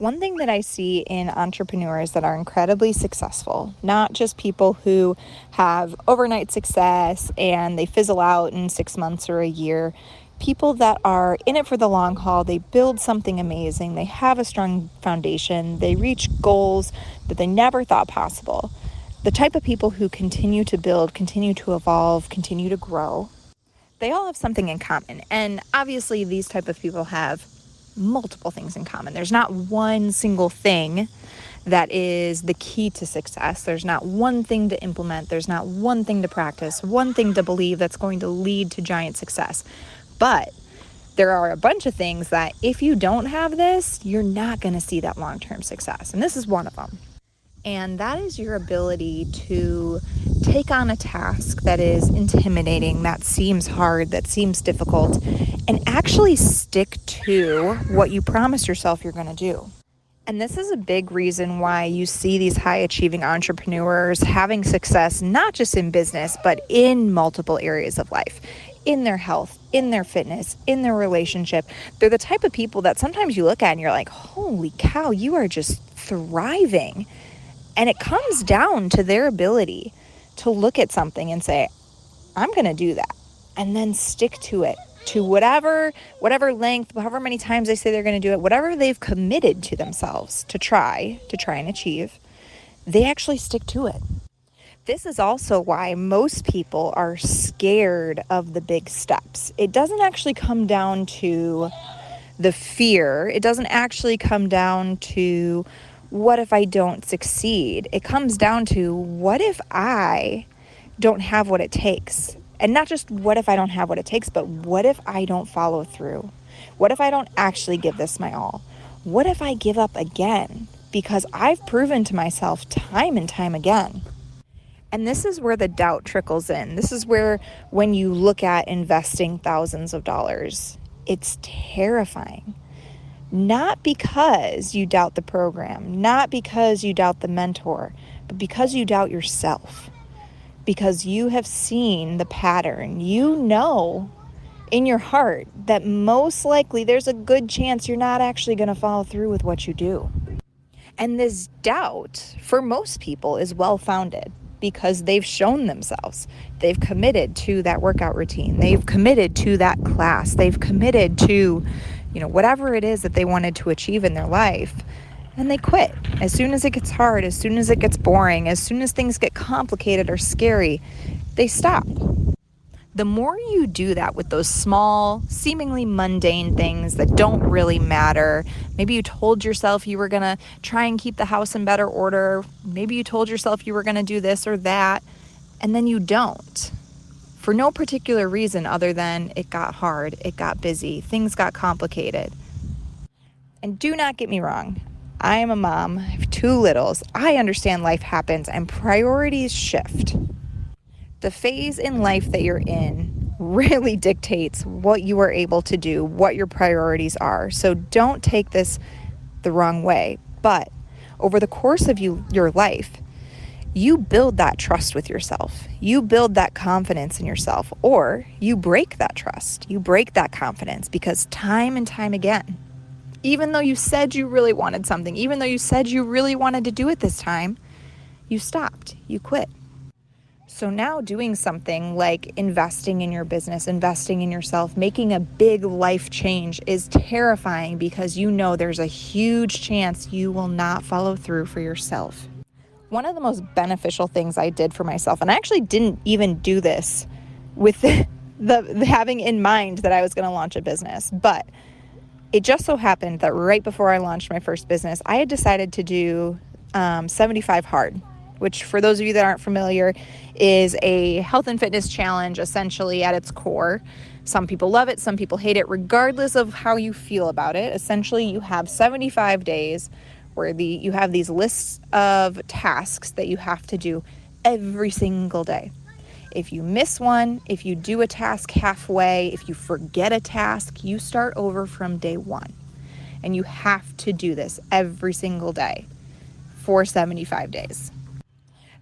One thing that I see in entrepreneurs that are incredibly successful, not just people who have overnight success and they fizzle out in 6 months or a year, people that are in it for the long haul, they build something amazing, they have a strong foundation, they reach goals that they never thought possible. The type of people who continue to build, continue to evolve, continue to grow, they all have something in common. And obviously these type of people have multiple things in common. There's not one single thing that is the key to success. There's not one thing to implement. There's not one thing to practice, one thing to believe that's going to lead to giant success. But there are a bunch of things that if you don't have this, you're not going to see that long-term success. And this is one of them. And that is your ability to take on a task that is intimidating, that seems hard, that seems difficult, and actually stick to what you promise yourself you're going to do. And this is a big reason why you see these high-achieving entrepreneurs having success, not just in business, but in multiple areas of life, in their health, in their fitness, in their relationship. They're the type of people that sometimes you look at and you're like, holy cow, you are just thriving. And it comes down to their ability to look at something and say, I'm going to do that, and then stick to it, to whatever length, however many times they say they're going to do it, whatever they've committed to themselves to try and achieve, they actually stick to it. This is also why most people are scared of the big steps. It doesn't actually come down to the fear. It doesn't actually come down to what if I don't succeed? It comes down to what if I don't have what it takes? And not just what if I don't have what it takes, but what if I don't follow through? What if I don't actually give this my all? What if I give up again? Because I've proven to myself time and time again. And this is where the doubt trickles in. This is where when you look at investing thousands of dollars, it's terrifying. Not because you doubt the program, not because you doubt the mentor, but because you doubt yourself. Because you have seen the pattern. You know in your heart that most likely there's a good chance you're not actually going to follow through with what you do. And this doubt, for most people, is well-founded because they've shown themselves. They've committed to that workout routine. They've committed to that class. They've committed to whatever it is that they wanted to achieve in their life, and they quit. As soon as it gets hard, as soon as it gets boring, as soon as things get complicated or scary, they stop. The more you do that with those small, seemingly mundane things that don't really matter, maybe you told yourself you were going to try and keep the house in better order, maybe you told yourself you were going to do this or that, and then you don't. For no particular reason other than it got hard, it got busy, things got complicated. And do not get me wrong, I am a mom, I have 2 littles. I understand life happens and priorities shift. The phase in life that you're in really dictates what you are able to do, what your priorities are. So don't take this the wrong way. But over the course of your life, you build that trust with yourself. You build that confidence in yourself, or you break that trust. You break that confidence because time and time again, even though you said you really wanted something, even though you said you really wanted to do it this time, you stopped, you quit. So now doing something like investing in your business, investing in yourself, making a big life change is terrifying because you know there's a huge chance you will not follow through for yourself. One of the most beneficial things I did for myself, and I actually didn't even do this with the having in mind that I was going to launch a business, but it just so happened that right before I launched my first business, I had decided to do 75 hard, which for those of you that aren't familiar is a health and fitness challenge essentially at its core. Some people love it, some people hate it, regardless of how you feel about it. Essentially, you have 75 days where you have these lists of tasks that you have to do every single day. If you miss one, if you do a task halfway, if you forget a task, you start over from day 1. And you have to do this every single day for 75 days.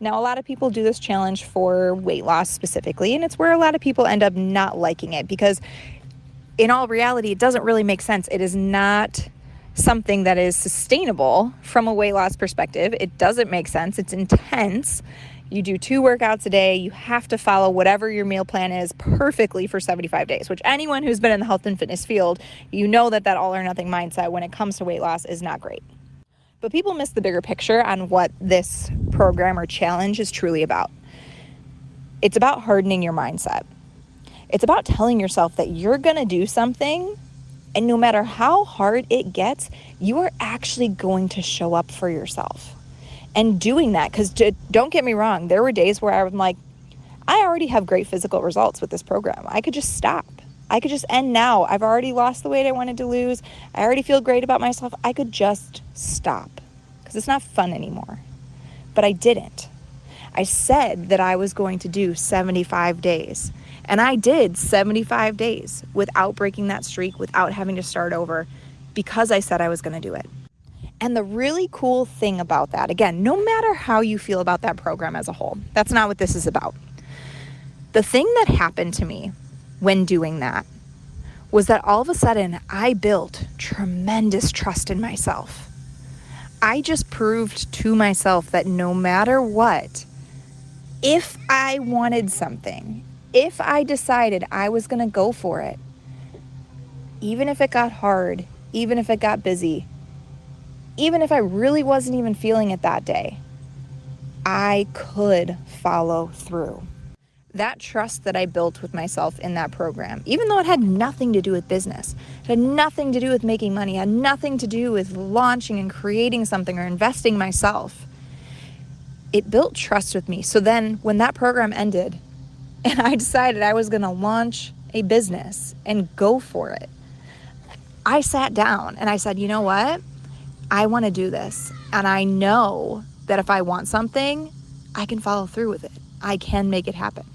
Now, a lot of people do this challenge for weight loss specifically, and it's where a lot of people end up not liking it because in all reality, it doesn't really make sense. It is not something that is sustainable from a weight loss perspective. It doesn't make sense. It's intense. You do 2 workouts a day. You have to follow whatever your meal plan is perfectly for 75 days, which anyone who's been in the health and fitness field, you know that all or nothing mindset when it comes to weight loss is not great. But people miss the bigger picture on what this program or challenge is truly about. It's about hardening your mindset. It's about telling yourself that you're going to do something, and no matter how hard it gets, you are actually going to show up for yourself. And doing that, because don't get me wrong, there were days where I was like, I already have great physical results with this program. I could just stop. I could just end now. I've already lost the weight I wanted to lose. I already feel great about myself. I could just stop because it's not fun anymore. But I didn't. I said that I was going to do 75 days. And I did 75 days without breaking that streak, without having to start over, because I said I was going to do it. And the really cool thing about that, again, no matter how you feel about that program as a whole, that's not what this is about. The thing that happened to me when doing that was that all of a sudden I built tremendous trust in myself. I just proved to myself that no matter what, if I wanted something, if I decided I was going to go for it, even if it got hard, even if it got busy, even if I really wasn't even feeling it that day, I could follow through. That trust that I built with myself in that program, even though it had nothing to do with business, it had nothing to do with making money, it had nothing to do with launching and creating something or investing myself, it built trust with me. So then when that program ended and I decided I was going to launch a business and go for it, I sat down and I said, you know what? I want to do this. And I know that if I want something, I can follow through with it. I can make it happen.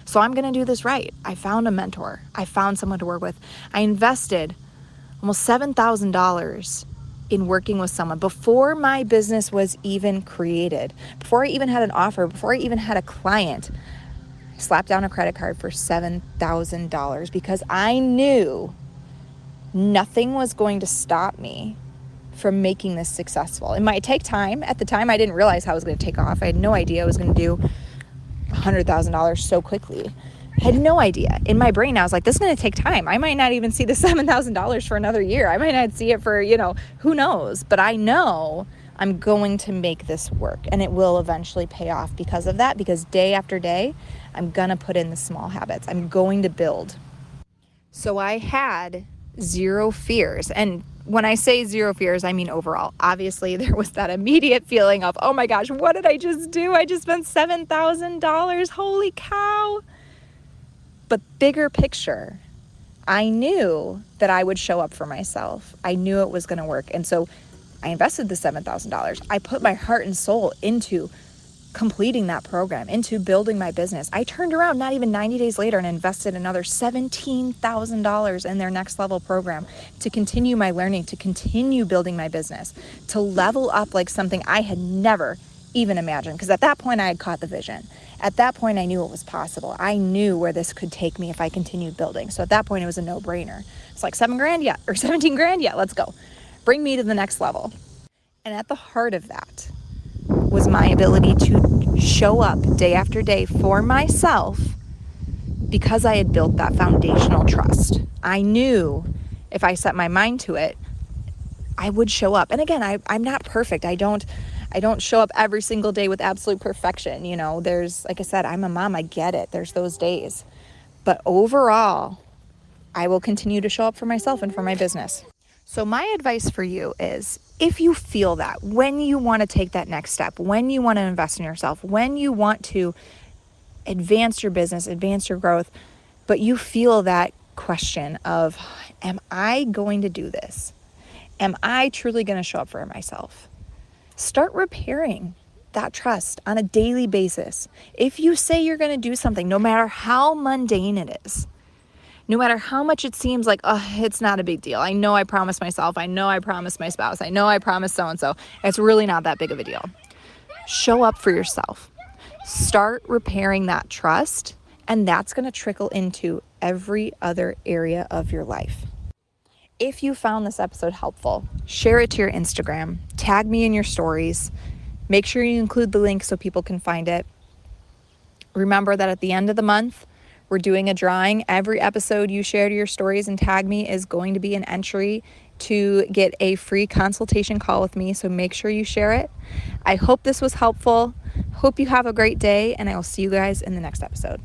So I'm going to do this right. I found a mentor. I found someone to work with. I invested almost $7,000 in working with someone before my business was even created, before I even had an offer, before I even had a client. I slapped down a credit card for $7,000 because I knew nothing was going to stop me from making this successful. It might take time. At the time, I didn't realize how it was going to take off. I had no idea I was going to do $100,000 so quickly. I had no idea. In my brain, I was like, this is going to take time. I might not even see the $7,000 for another year. I might not see it for, who knows? But I know I'm going to make this work, and it will eventually pay off because of that, because day after day, I'm going to put in the small habits. I'm going to build. So I had zero fears. And when I say zero fears, I mean overall. Obviously, there was that immediate feeling of, oh my gosh, what did I just do? I just spent $7,000. Holy cow. But bigger picture, I knew that I would show up for myself. I knew it was going to work. And so I invested the $7,000. I put my heart and soul into completing that program, into building my business. I turned around not even 90 days later and invested another $17,000 in their next level program to continue my learning, to continue building my business, to level up like something I had never even imagined. Because at that point I had caught the vision. At that point I knew it was possible. I knew where this could take me if I continued building. So at that point it was a no-brainer. It's like $7,000 yet, or 17 grand yet. Let's go. Bring me to the next level. And at the heart of that was my ability to show up day after day for myself because I had built that foundational trust. I knew if I set my mind to it, I would show up. And again, I'm not perfect. I don't show up every single day with absolute perfection. There's, like I said, I'm a mom. I get it. There's those days. But overall, I will continue to show up for myself and for my business. So my advice for you is, if you feel that, when you want to take that next step, when you want to invest in yourself, when you want to advance your business, advance your growth, but you feel that question of, am I going to do this? Am I truly going to show up for myself? Start repairing that trust on a daily basis. If you say you're going to do something, no matter how mundane it is, no matter how much it seems like, it's not a big deal. I know I promised myself. I know I promised my spouse. I know I promised so-and-so. It's really not that big of a deal. Show up for yourself. Start repairing that trust, and that's going to trickle into every other area of your life. If you found this episode helpful, share it to your Instagram, tag me in your stories, make sure you include the link so people can find it. Remember that at the end of the month, we're doing a drawing. Every episode you share to your stories and tag me is going to be an entry to get a free consultation call with me, so make sure you share it. I hope this was helpful. Hope you have a great day, and I will see you guys in the next episode.